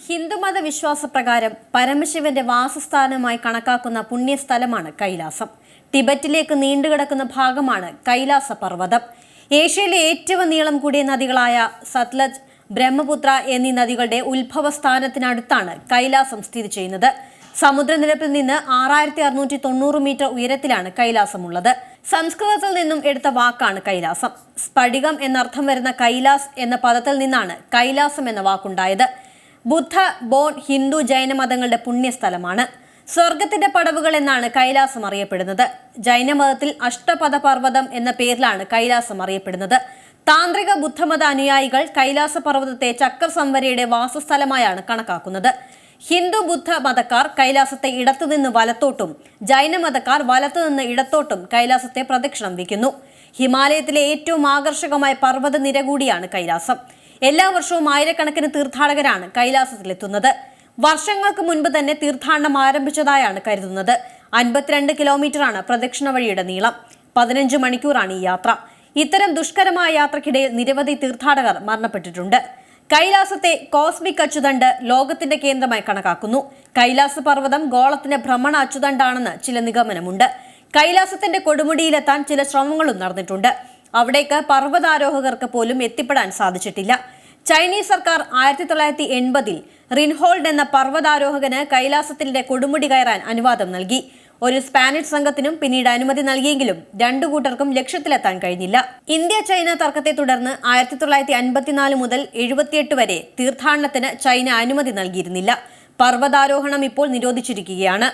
ഹിന്ദുമത വിശ്വാസപ്രകാരം പരമശിവന്റെ വാസസ്ഥാനമായി കണക്കാക്കുന്ന പുണ്യസ്ഥലമാണ് കൈലാസം. ടിബറ്റിലേക്ക് നീണ്ടുകിടക്കുന്ന ഭാഗമാണ് കൈലാസ പർവ്വതം. ഏഷ്യയിലെ ഏറ്റവും നീളം കൂടിയ നദികളായ സത്ലജ്, ബ്രഹ്മപുത്ര എന്നീ നദികളുടെ ഉത്ഭവസ്ഥാനത്തിനടുത്താണ് കൈലാസം സ്ഥിതി ചെയ്യുന്നത്. സമുദ്രനിരപ്പിൽ നിന്ന് 6690 മീറ്റർ ഉയരത്തിലാണ് കൈലാസമുള്ളത്. സംസ്കൃതത്തിൽ നിന്നും എടുത്ത വാക്കാണ് കൈലാസം. സ്ഫടികം എന്നർത്ഥം വരുന്ന കൈലാസ് എന്ന പദത്തിൽ നിന്നാണ് കൈലാസം എന്ന വാക്കുണ്ടായത്. ബുദ്ധ, ബോൺ, ഹിന്ദു, ജൈന മതങ്ങളുടെ പുണ്യസ്ഥലമാണ്. സ്വർഗത്തിന്റെ പടവുകൾ എന്നാണ് കൈലാസം അറിയപ്പെടുന്നത്. ജൈനമതത്തിൽ അഷ്ടപദ പർവ്വതം എന്ന പേരിലാണ് കൈലാസം അറിയപ്പെടുന്നത്. താന്ത്രിക ബുദ്ധമത അനുയായികൾ കൈലാസ പർവ്വതത്തെ ചക്ര സംവരയുടെ വാസസ്ഥലമായാണ് കണക്കാക്കുന്നത്. ഹിന്ദു, ബുദ്ധ മതക്കാർ കൈലാസത്തെ ഇടത്തുനിന്ന് വലത്തോട്ടും ജൈനമതക്കാർ വലത്തുനിന്ന് ഇടത്തോട്ടും കൈലാസത്തെ പ്രദക്ഷിണം വയ്ക്കുന്നു. ഹിമാലയത്തിലെ ഏറ്റവും ആകർഷകമായ പർവ്വത നിര കൂടിയാണ് കൈലാസം. എല്ലാ വർഷവും ആയിരക്കണക്കിന് തീർത്ഥാടകരാണ് കൈലാസത്തിലെത്തുന്നത്. വർഷങ്ങൾക്ക് മുൻപ് തന്നെ തീർത്ഥാടനം ആരംഭിച്ചതായാണ് കരുതുന്നത്. 52 കിലോമീറ്ററാണ് പ്രദക്ഷിണ വഴിയുടെ നീളം. 15 മണിക്കൂറാണ് ഈ യാത്ര. ഇത്തരം ദുഷ്കരമായ യാത്രക്കിടയിൽ നിരവധി തീർത്ഥാടകർ മരണപ്പെട്ടിട്ടുണ്ട്. കൈലാസത്തെ കോസ്മിക് അച്ചുതണ്ട് ലോകത്തിന്റെ കേന്ദ്രമായി കണക്കാക്കുന്നു. കൈലാസ പർവ്വതം ഗോളത്തിന്റെ ഭ്രമണ അച്ചുതണ്ടാണെന്ന് ചില നിഗമനമുണ്ട്. കൈലാസത്തിന്റെ കൊടുമുടിയിലെത്താൻ ചില ശ്രമങ്ങളും നടന്നിട്ടുണ്ട്. അവിടേക്ക് പർവ്വതാരോഹകർക്ക് പോലും എത്തിപ്പെടാൻ സാധിച്ചിട്ടില്ല. ചൈനീസ് സർക്കാർ 1980-ൽ റിൻഹോൾഡ് എന്ന പർവ്വതാരോഹകന് കൈലാസത്തിന്റെ കൊടുമുടി കയറാൻ അനുവാദം നൽകി. ഒരു സ്പാനിഷ് സംഘത്തിനും പിന്നീട് അനുമതി നൽകിയെങ്കിലും രണ്ടു കൂട്ടർക്കും ലക്ഷ്യത്തിലെത്താൻ കഴിഞ്ഞില്ല. ഇന്ത്യ ചൈന തർക്കത്തെ തുടർന്ന് 1954 മുതൽ 78 വരെ തീർത്ഥാടനത്തിന് ചൈന അനുമതി നൽകിയിരുന്നില്ല. പർവ്വതാരോഹണം ഇപ്പോൾ നിരോധിച്ചിരിക്കുകയാണ്.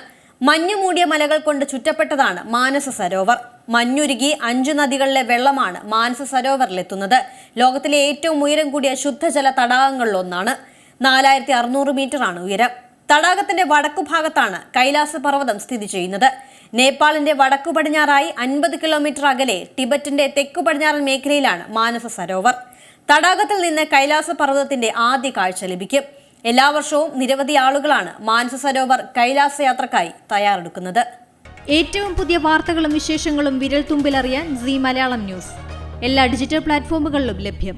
മഞ്ഞുമൂടിയ മലകൾ കൊണ്ട് ചുറ്റപ്പെട്ടതാണ് മാനസ സരോവർ. മഞ്ഞുരുകി 5 നദികളിലെ വെള്ളമാണ് മാനസ സരോവറിലെത്തുന്നത്. ലോകത്തിലെ ഏറ്റവും ഉയരം കൂടിയ ശുദ്ധജല തടാകങ്ങളിലൊന്നാണ്. 4600 മീറ്ററാണ് ഉയരം. തടാകത്തിന്റെ വടക്കുഭാഗത്താണ് കൈലാസ പർവ്വതം സ്ഥിതി ചെയ്യുന്നത്. നേപ്പാളിന്റെ വടക്കു പടിഞ്ഞാറായി 50 കിലോമീറ്റർ അകലെ ടിബറ്റിന്റെ തെക്കു പടിഞ്ഞാറൻ മേഖലയിലാണ് മാനസ സരോവർ. തടാകത്തിൽ നിന്ന് കൈലാസ പർവ്വതത്തിന്റെ ആദ്യ കാഴ്ച ലഭിക്കും. എല്ലാ വർഷവും നിരവധി ആളുകളാണ് മാനസ സരോവർ കൈലാസ യാത്രക്കായി തയ്യാറെടുക്കുന്നത്. ഏറ്റവും പുതിയ വാർത്തകളും വിശേഷങ്ങളും വിരൽ തുമ്പിലറിയാൻ സീ മലയാളം ന്യൂസ് എല്ലാ ഡിജിറ്റൽ പ്ലാറ്റ്ഫോമുകളിലും ലഭ്യം.